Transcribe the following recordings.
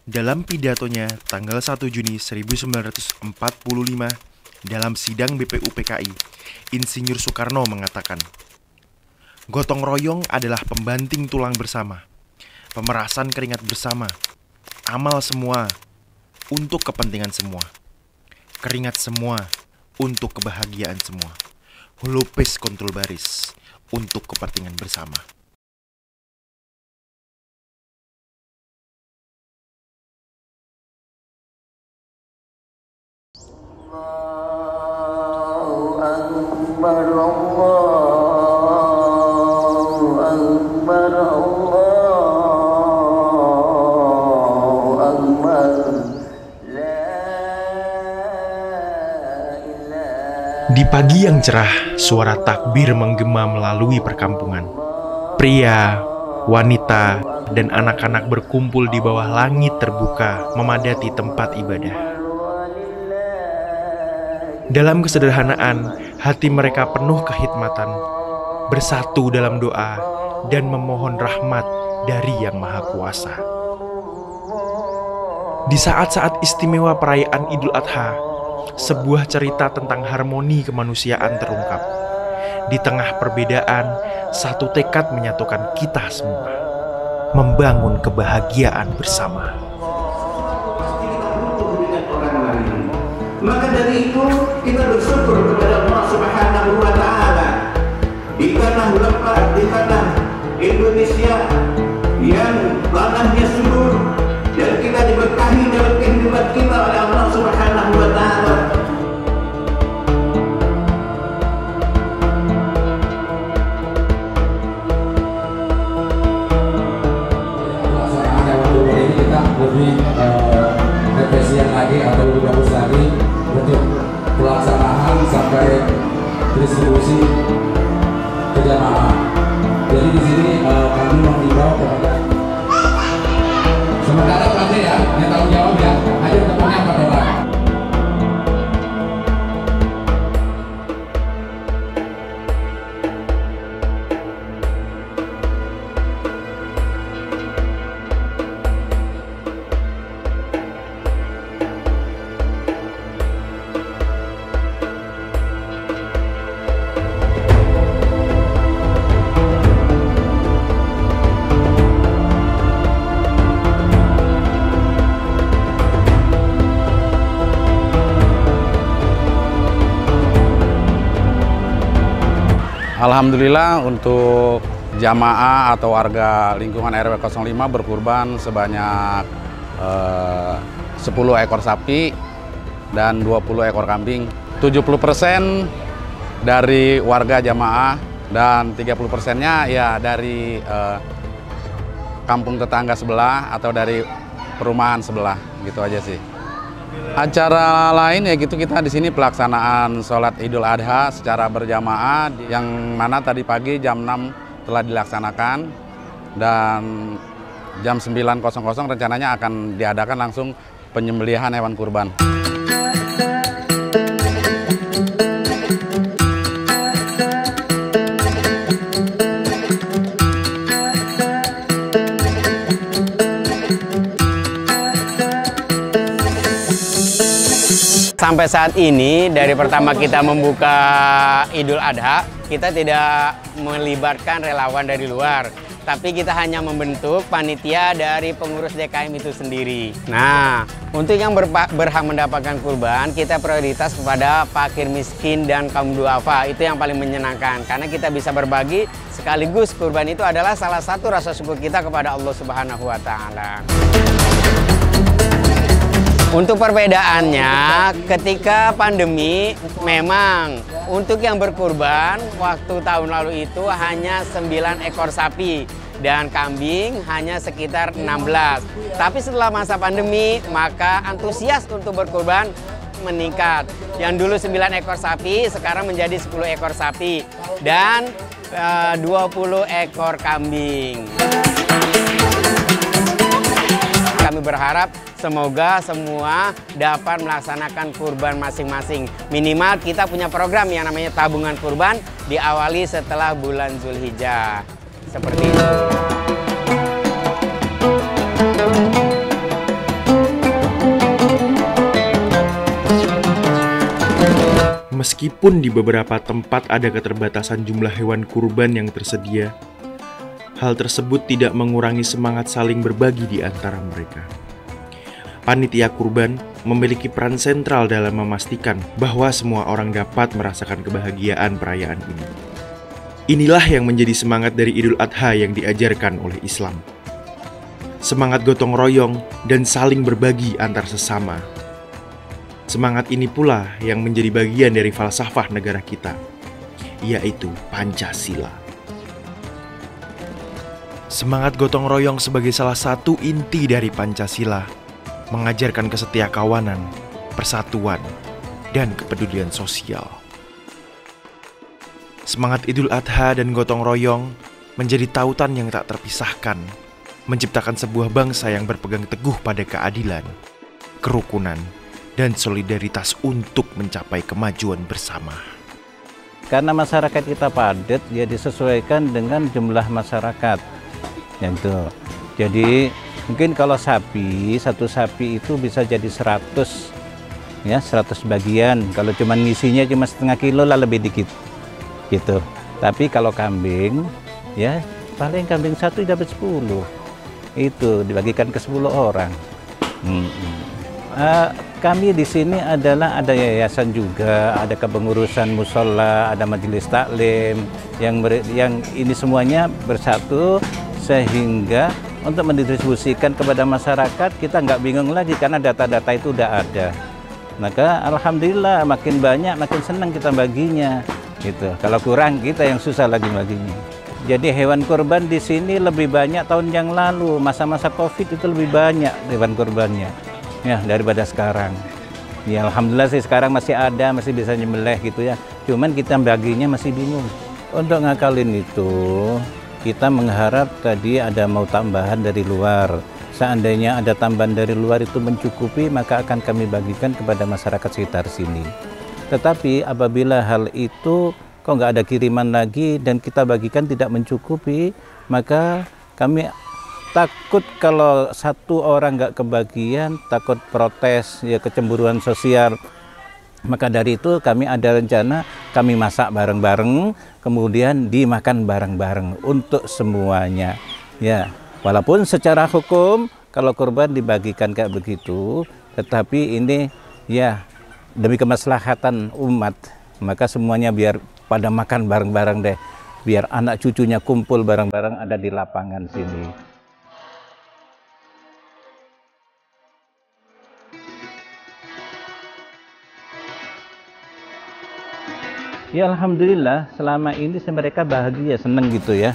Dalam pidatonya tanggal 1 Juni 1945 dalam sidang BPUPKI, Insinyur Soekarno mengatakan, "Gotong royong adalah pembanting tulang bersama, pemerasan keringat bersama, amal semua untuk kepentingan semua, keringat semua untuk kebahagiaan semua, lupis kontul baris untuk kepentingan bersama." Allahu Akbar, Allahu Akbar, Allahu Akbar. Di pagi yang cerah, suara takbir menggema melalui perkampungan. Pria, wanita, dan anak-anak berkumpul di bawah langit terbuka memadati tempat ibadah. Dalam kesederhanaan, hati mereka penuh kehikmatan, bersatu dalam doa dan memohon rahmat dari Yang Maha Kuasa. Di saat-saat istimewa perayaan Idul Adha, sebuah cerita tentang harmoni kemanusiaan terungkap. Di tengah perbedaan, satu tekad menyatukan kita semua, membangun kebahagiaan bersama. Maka dari itu kita bersyukur kepada Allah Subhanahu wa Ta'ala di tanah lepas, di tanah Indonesia yang tanahnya subur, dan kita diberkahi dalam kehidupan kita oleh Allah Subhanahu wa Ta'ala. Pelaksanaan hewan kurban ini kita lebih efisien lagi atau lebih bagus lagi untuk pelaksanaan sampai distribusi ke jamaah. Jadi di sini kami menghimbau kepada sementara nanti ya, yang tanggung jawab ya, aja temannya 4 orang. Alhamdulillah untuk jamaah atau warga lingkungan RW 05 berkurban sebanyak 10 ekor sapi dan 20 ekor kambing. 70% dari warga jamaah dan 30%-nya ya dari kampung tetangga sebelah atau dari perumahan sebelah, gitu aja sih. Acara lain ya gitu, kita di sini pelaksanaan sholat Idul Adha secara berjamaah yang mana tadi pagi jam 6 telah dilaksanakan dan jam 9.00 rencananya akan diadakan langsung penyembelihan hewan kurban. Sampai saat ini, dari pertama kita membuka Idul Adha, kita tidak melibatkan relawan dari luar, tapi kita hanya membentuk panitia dari pengurus DKM itu sendiri. Nah, untuk yang berhak mendapatkan kurban, kita prioritas kepada fakir miskin dan kaum duafa. Itu yang paling menyenangkan, karena kita bisa berbagi sekaligus kurban itu adalah salah satu rasa syukur kita kepada Allah Subhanahu wa Ta'ala. Untuk perbedaannya, ketika pandemi memang untuk yang berkurban waktu tahun lalu itu hanya 9 ekor sapi dan kambing hanya sekitar 16. Tapi setelah masa pandemi, maka antusias untuk berkurban meningkat. Yang dulu 9 ekor sapi sekarang menjadi 10 ekor sapi dan 20 ekor kambing. Kami berharap semoga semua dapat melaksanakan kurban masing-masing. Minimal kita punya program yang namanya tabungan kurban diawali setelah bulan Zulhijjah. Seperti itu. Meskipun di beberapa tempat ada keterbatasan jumlah hewan kurban yang tersedia, hal tersebut tidak mengurangi semangat saling berbagi di antara mereka. Panitia kurban memiliki peran sentral dalam memastikan bahwa semua orang dapat merasakan kebahagiaan perayaan ini. Inilah yang menjadi semangat dari Idul Adha yang diajarkan oleh Islam. Semangat gotong royong dan saling berbagi antar sesama. Semangat ini pula yang menjadi bagian dari falsafah negara kita, yaitu Pancasila. Semangat gotong royong sebagai salah satu inti dari Pancasila mengajarkan kesetiakawanan, persatuan, dan kepedulian sosial. Semangat Idul Adha dan gotong royong menjadi tautan yang tak terpisahkan, menciptakan sebuah bangsa yang berpegang teguh pada keadilan, kerukunan, dan solidaritas untuk mencapai kemajuan bersama. Karena masyarakat kita padat, ya disesuaikan dengan jumlah masyarakat. Jadi mungkin kalau sapi, satu sapi itu bisa jadi 100 bagian. Kalau cuma ngisinya cuma setengah kilo lah, lebih dikit gitu. Tapi kalau kambing, ya paling kambing satu dapat 10. Itu dibagikan ke 10 orang. Kami di sini adalah ada yayasan juga, ada kepengurusan musola, ada majelis taklim yang ini semuanya bersatu sehingga untuk mendistribusikan kepada masyarakat kita nggak bingung lagi karena data-data itu udah ada. Maka alhamdulillah makin banyak makin senang kita baginya gitu. Kalau kurang kita yang susah lagi baginya. Jadi hewan kurban di sini lebih banyak tahun yang lalu, masa-masa Covid itu lebih banyak hewan kurbannya. Ya, daripada sekarang. Ya alhamdulillah sih sekarang masih ada, masih bisa nyembelih gitu ya. Cuman kita baginya masih bingung. Untuk ngakalin itu, kita mengharap tadi ada mau tambahan dari luar. Seandainya ada tambahan dari luar itu mencukupi, maka akan kami bagikan kepada masyarakat sekitar sini. Tetapi apabila hal itu kok nggak ada kiriman lagi dan kita bagikan tidak mencukupi, maka kami takut kalau satu orang nggak kebagian, takut protes, ya kecemburuan sosial. Maka dari itu kami ada rencana, kami masak bareng-bareng, kemudian dimakan bareng-bareng untuk semuanya. Ya, walaupun secara hukum kalau kurban dibagikan kayak begitu, tetapi ini ya demi kemaslahatan umat, maka semuanya biar pada makan bareng-bareng deh, biar anak cucunya kumpul bareng-bareng ada di lapangan sini. Ya alhamdulillah selama ini mereka bahagia, seneng gitu ya,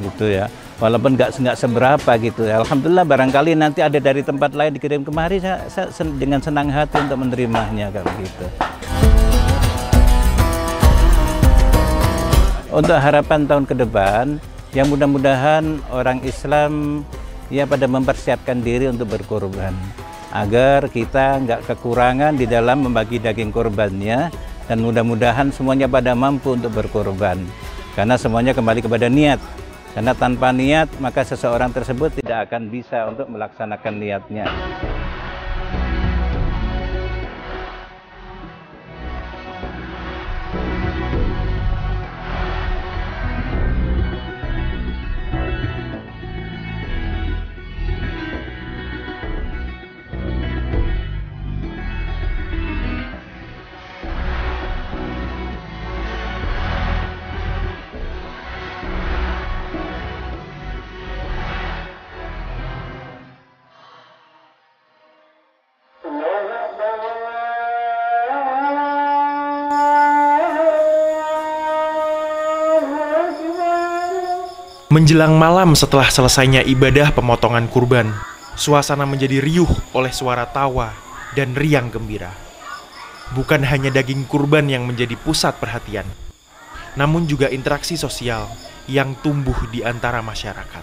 gitu ya. Walaupun nggak seberapa gitu. Ya. Alhamdulillah barangkali nanti ada dari tempat lain dikirim kemari, saya dengan senang hati untuk menerimanya kayak begitu. Untuk harapan tahun ke depan, yang mudah-mudahan orang Islam ya pada mempersiapkan diri untuk berkorban, agar kita nggak kekurangan di dalam membagi daging korbannya. Dan mudah-mudahan semuanya pada mampu untuk berkorban. Karena semuanya kembali kepada niat. Karena tanpa niat, maka seseorang tersebut tidak akan bisa untuk melaksanakan niatnya. Menjelang malam setelah selesainya ibadah pemotongan kurban, suasana menjadi riuh oleh suara tawa dan riang gembira. Bukan hanya daging kurban yang menjadi pusat perhatian, namun juga interaksi sosial yang tumbuh di antara masyarakat.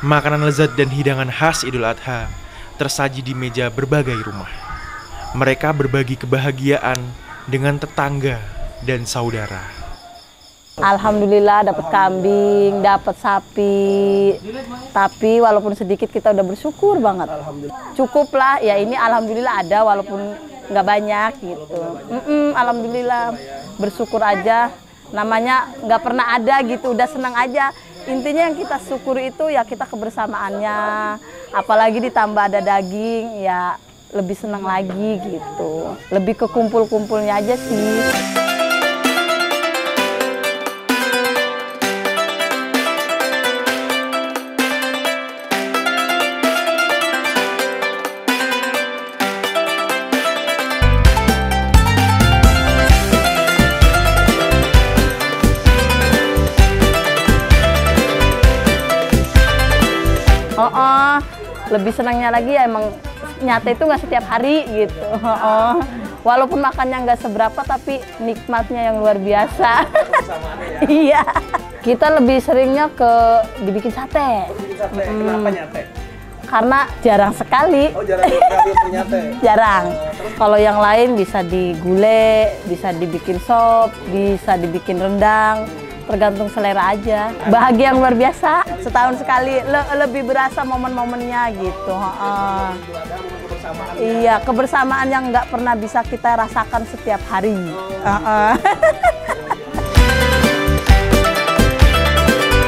Makanan lezat dan hidangan khas Idul Adha tersaji di meja berbagai rumah. Mereka berbagi kebahagiaan dengan tetangga dan saudara. Alhamdulillah dapat kambing, dapat sapi. Tapi walaupun sedikit kita udah bersyukur banget. Cukup lah, ya ini alhamdulillah ada walaupun nggak banyak gitu. Alhamdulillah, bersyukur aja. Namanya nggak pernah ada gitu, udah senang aja. Intinya yang kita syukuri itu ya kita kebersamaannya. Apalagi ditambah ada daging, ya lebih senang lagi gitu. Lebih ke kumpul-kumpulnya aja sih. Lebih senangnya lagi ya emang nyata itu nggak setiap hari gitu. Walaupun makannya nggak seberapa tapi nikmatnya yang luar biasa. Iya. Kita lebih seringnya ke dibikin sate. Kenapa nyate? Karena jarang sekali. Oh, jarang sekali nyate. Jarang. Kalau yang lain bisa digulai, bisa dibikin sop, bisa dibikin rendang. Tergantung selera aja. Bahagia yang luar biasa, setahun sekali lebih berasa momen-momennya gitu. Iya, kebersamaan yang nggak pernah bisa kita rasakan setiap hari.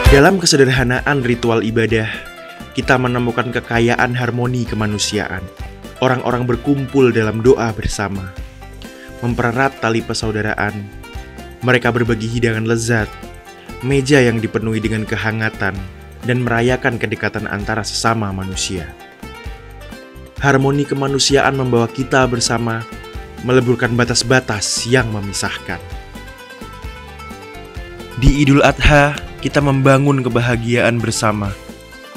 Dalam kesederhanaan ritual ibadah, kita menemukan kekayaan harmoni kemanusiaan. Orang-orang berkumpul dalam doa bersama, mempererat tali persaudaraan. Mereka berbagi hidangan lezat, meja yang dipenuhi dengan kehangatan, dan merayakan kedekatan antara sesama manusia. Harmoni kemanusiaan membawa kita bersama meleburkan batas-batas yang memisahkan. Di Idul Adha, kita membangun kebahagiaan bersama.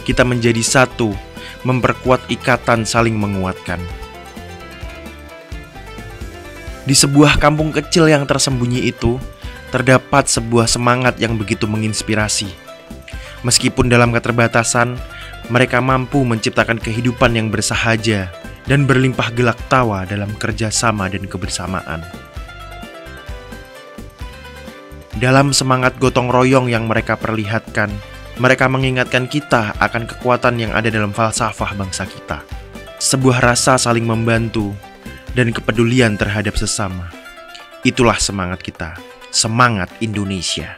Kita menjadi satu, memperkuat ikatan saling menguatkan. Di sebuah kampung kecil yang tersembunyi itu, terdapat sebuah semangat yang begitu menginspirasi. Meskipun dalam keterbatasan, mereka mampu menciptakan kehidupan yang bersahaja dan berlimpah gelak tawa dalam kerjasama dan kebersamaan. Dalam semangat gotong royong yang mereka perlihatkan, mereka mengingatkan kita akan kekuatan yang ada dalam falsafah bangsa kita. Sebuah rasa saling membantu dan kepedulian terhadap sesama. Itulah semangat kita, semangat Indonesia.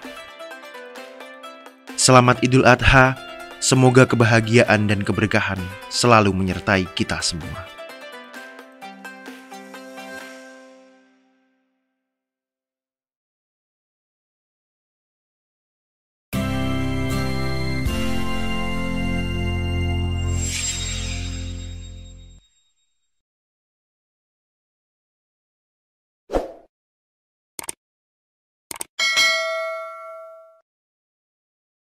Selamat Idul Adha, semoga kebahagiaan dan keberkahan selalu menyertai kita semua.